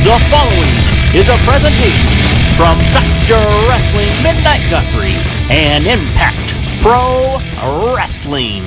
The following is a presentation from Dr. Wrestling Midnight Guthrie and Impact Pro Wrestling.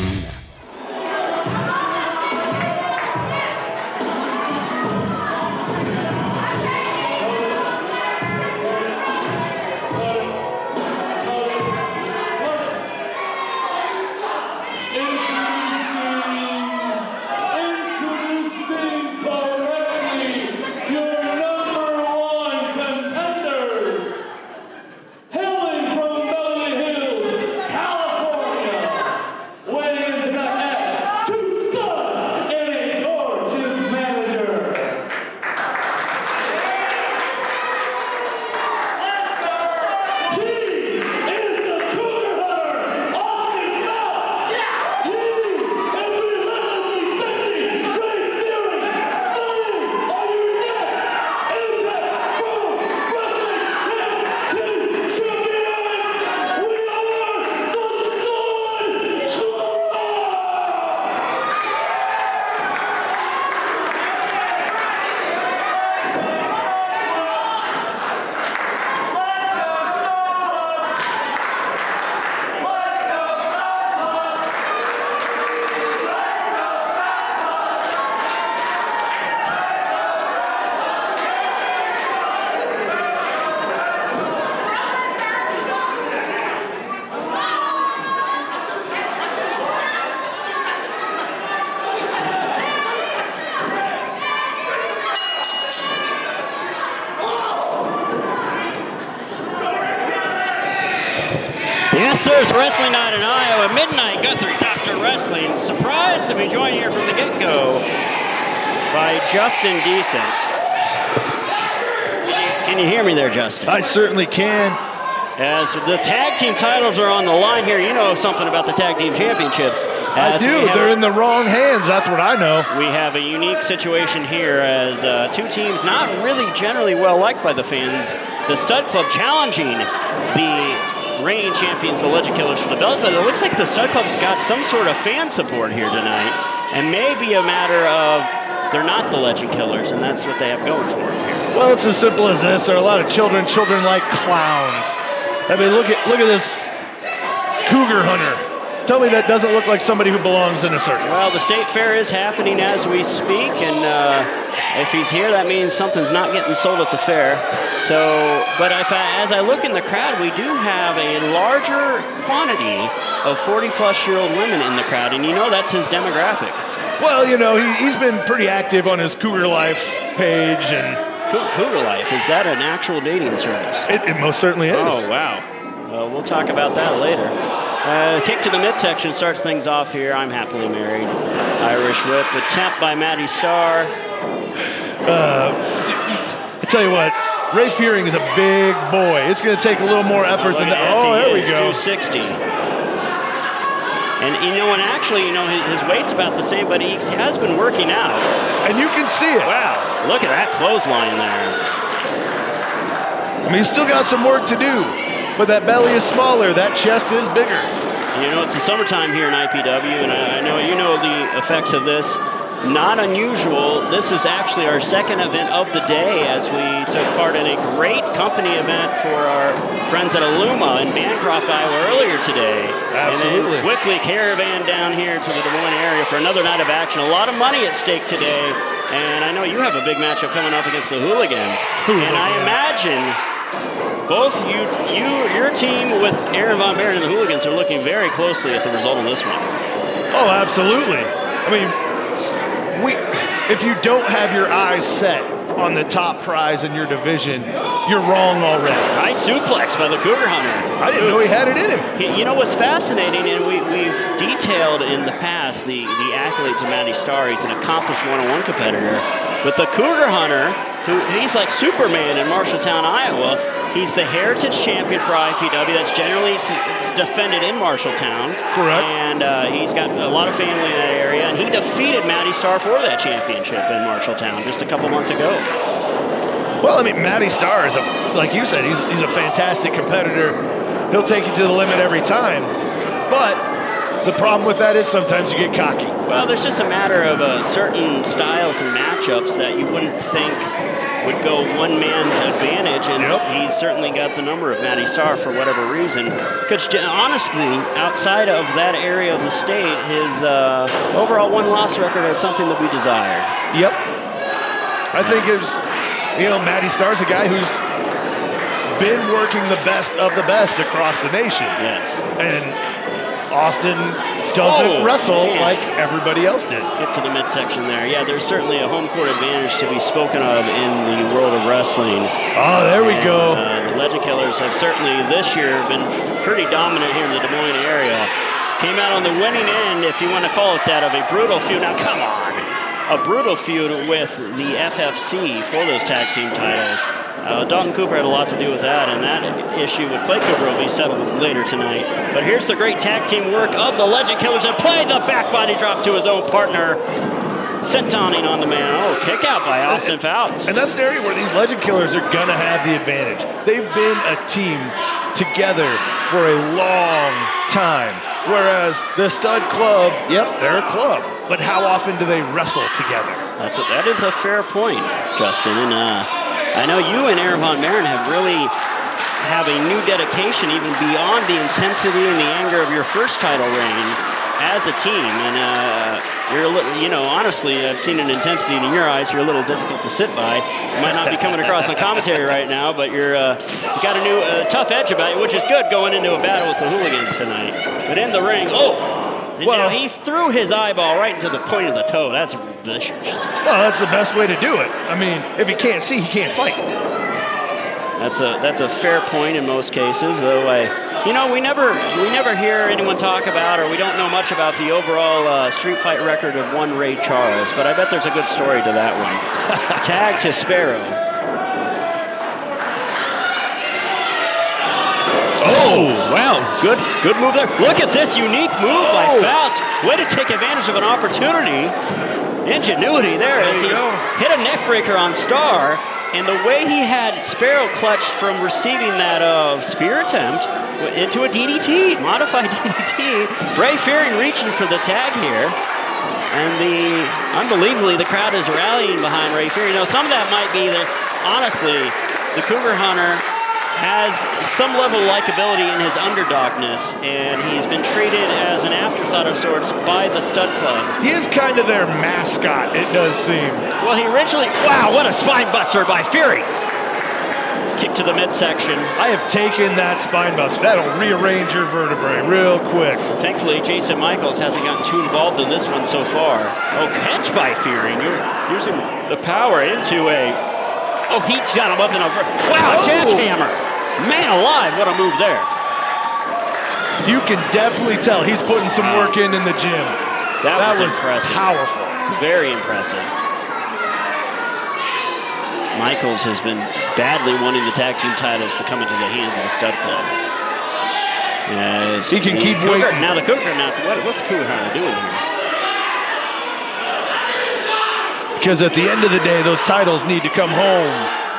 Yes, sir, it's Wrestling Night in Iowa. Midnight Guthrie, Dr. Wrestling. Surprised to be joined here from the get-go by Justin Decent. Can you hear me there, Justin? I certainly can. As the tag team titles are on the line here, you know something about the tag team championships. I do. They're in the wrong hands. That's what I know. We have a unique situation here as two teams not really generally well liked by the fans. The Stud Club challenging the reigning champions, the Legend Killers, for the belt, but it looks like the Stud Club's got some sort of fan support here tonight, and maybe a matter of they're not the Legend Killers, and that's what they have going for them here. Well, it's as simple as this. There are a lot of children like clowns. I mean, look at this cougar hunter. Tell me that doesn't look like somebody who belongs in a circus. Well, the state fair is happening as we speak, and if he's here, that means something's not getting sold at the fair. So, but as I look in the crowd, we do have a larger quantity of 40-plus-year-old women in the crowd, and you know that's his demographic. Well, you know, he's been pretty active on his Cougar Life page. And Cougar Life, is that an actual dating service? It most certainly is. Oh, wow. Well, we'll talk about that later. Kick to the midsection starts things off here. I'm happily married. Irish whip, attempt by Matty Starr. I tell you what, Ray Fearing is a big boy. It's going to take a little more effort than that. Oh, there we go. 260. And you know, and actually, you know, his weight's about the same, but he has been working out. And you can see it. Wow, look at that clothesline there. I mean, he's still got some work to do, but that belly is smaller, that chest is bigger. You know, it's the summertime here in IPW, and I know you know the effects of this. Not unusual. This is actually our second event of the day as we took part in a great company event for our friends at Illuma in Bancroft, Iowa earlier today. Absolutely. And then quickly caravan down here to the Des Moines area for another night of action. A lot of money at stake today. And I know you have a big matchup coming up against the Hooligans. And I imagine both your team with Aaron Von Baron and the Hooligans are looking very closely at the result of this one. Oh, absolutely. I mean, if you don't have your eyes set on the top prize in your division, you're wrong already. Nice suplex by the Cougar Hunter. I didn't know he had it in him. You know what's fascinating, and we've detailed in the past the accolades of Matty Starr. He's an accomplished one-on-one competitor. But the Cougar Hunter, he's like Superman in Marshalltown, Iowa. He's the Heritage Champion for IPW. That's generally defended in Marshalltown. Correct. And he's got a lot of family in that area. And he defeated Matty Starr for that championship in Marshalltown just a couple months ago. Well, I mean, Matty Starr is, like you said, he's a fantastic competitor. He'll take you to the limit every time. But the problem with that is sometimes you get cocky. Well, there's just a matter of certain styles and matchups that you wouldn't think would go one man's advantage, and he's certainly got the number of Matty Starr for whatever reason. Because honestly, outside of that area of the state, his overall one-loss record has something to be desired. Yep. I think it was, Matty Starr's a guy who's been working the best of the best across the nation. Yes. And Austin doesn't wrestle like everybody else did. Get to the midsection there. Yeah, there's certainly a home court advantage to be spoken of in the world of wrestling. Oh, there we go. The Legend Killers have certainly this year been pretty dominant here in the Des Moines area. Came out on the winning end, if you want to call it that, of a brutal feud. Now, come on. A brutal feud with the FFC for those tag team titles. Dalton Cooper had a lot to do with that, and that issue with Clay Cooper will be settled later tonight. But here's the great tag team work of the Legend Killers that play the back body drop to his own partner, sentoning on the man. Oh, kick out by Austin Fouts. And that's an area where these Legend Killers are going to have the advantage. They've been a team together for a long time. Whereas the Stud Club, they're a club. But how often do they wrestle together? That is a fair point, Justin. And I know you and Aaron Von Maren have a new dedication even beyond the intensity and the anger of your first title reign as a team. And you're a little, honestly, I've seen an intensity in your eyes. You're a little difficult to sit by. You might not be coming across on commentary right now, but you got a new tough edge about you, which is good going into a battle with the Hooligans tonight. But in the ring, he threw his eyeball right into the point of the toe. That's vicious. Well, that's the best way to do it. I mean, if he can't see, he can't fight. That's a fair point in most cases, though. We never hear anyone talk about, or we don't know much about the overall street fight record of one Ray Charles. But I bet there's a good story to that one. Tag to Sparrow. Oh, wow. Good move there. Look at this unique move by Fouts. Way to take advantage of an opportunity. Ingenuity there as he hit a neck breaker on Starr. And the way he had Sparrow clutched from receiving that spear attempt into a DDT, modified DDT. Ray Fearing reaching for the tag here. And unbelievably, the crowd is rallying behind Ray Fearing. Some of that might be that, honestly, the Cougar Hunter has some level of likability in his underdogness, and he's been treated as an afterthought of sorts by the Stud Club. He is kind of their mascot, it does seem. Well, he originally, wow, what a spine buster by Fury. Kick to the midsection. I have taken that spine buster. That'll rearrange your vertebrae real quick. Thankfully, Jason Michaels hasn't gotten too involved in this one so far. Oh, catch by Fury. You're using the power into he's got him up in a... Wow, jackhammer. Man alive, what a move there. You can definitely tell he's putting some work in the gym. That was impressive. Powerful. Very impressive. Michaels has been badly wanting the tag team titles to come into the hands of the Stud Club. He can keep waiting. Now the Cougar, what's the Cougar Hunter doing here? Because at the end of the day, those titles need to come home.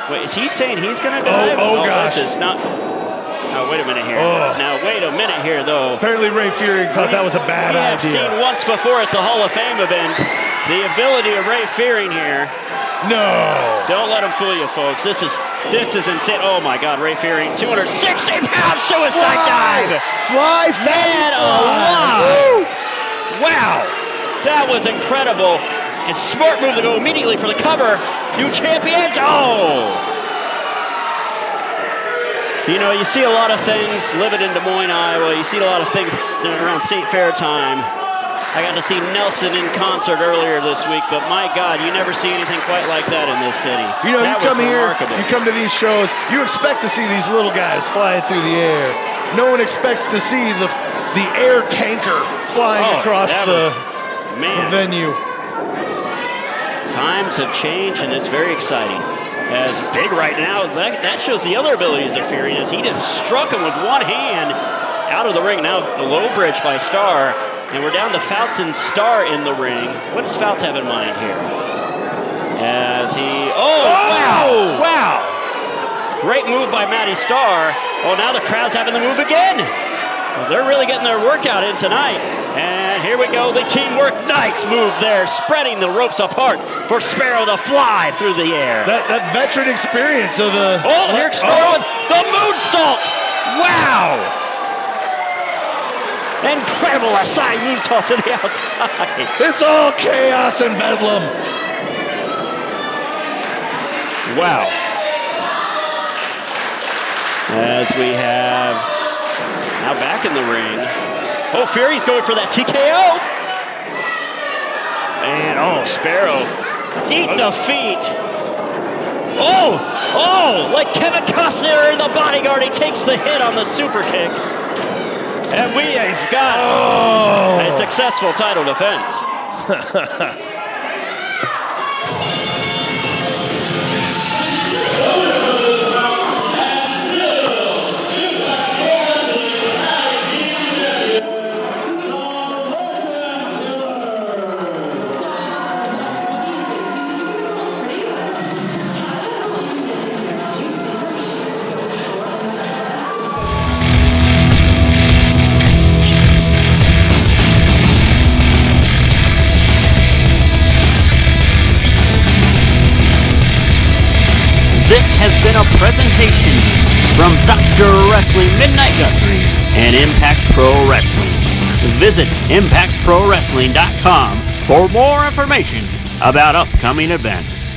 Wait, is he saying he's going to dive? Oh gosh. This is not... Now, wait a minute here. Now, wait a minute here, though. Apparently, Ray Fearing thought that was a bad idea. We have seen once before at the Hall of Fame event the ability of Ray Fearing here. No. Don't let him fool you, folks. This is insane. Oh, my God. Ray Fearing, 260-pound suicide dive. Fly, man alive. Wow. That was incredible. And smart move to go immediately for the cover. New champions. Oh. You see a lot of things living in Des Moines, Iowa. You see a lot of things around State Fair time. I got to see Nelson in concert earlier this week, but my God, you never see anything quite like that in this city. You come here, you come to these shows, you expect to see these little guys flying through the air. No one expects to see the air tanker flying across the venue. Times have changed, and it's very exciting. As big right now, that shows the other abilities of Fury, as he just struck him with one hand out of the ring. Now the low bridge by Starr, and we're down to Fouts and Starr in the ring. What does Fouts have in mind here? As he, wow! Great move by Matty Starr. Oh, now the crowd's having the move again. Well, they're really getting their workout in tonight. And here we go, the teamwork. Nice move there, spreading the ropes apart for Sparrow to fly through the air. That veteran experience of the... Oh, here's Sparrow with the moonsault. Wow. Incredible Asai moonsault to the outside. It's all chaos and bedlam. Wow. As we have now back in the ring. Oh, Fury's going for that TKO. And, oh, Sparrow. Eat the feet. Oh, like Kevin Costner in The Bodyguard. He takes the hit on the super kick. And we have got a successful title defense. This has been a presentation from Dr. Wrestling Midnight Guthrie and Impact Pro Wrestling. Visit ImpactProWrestling.com for more information about upcoming events.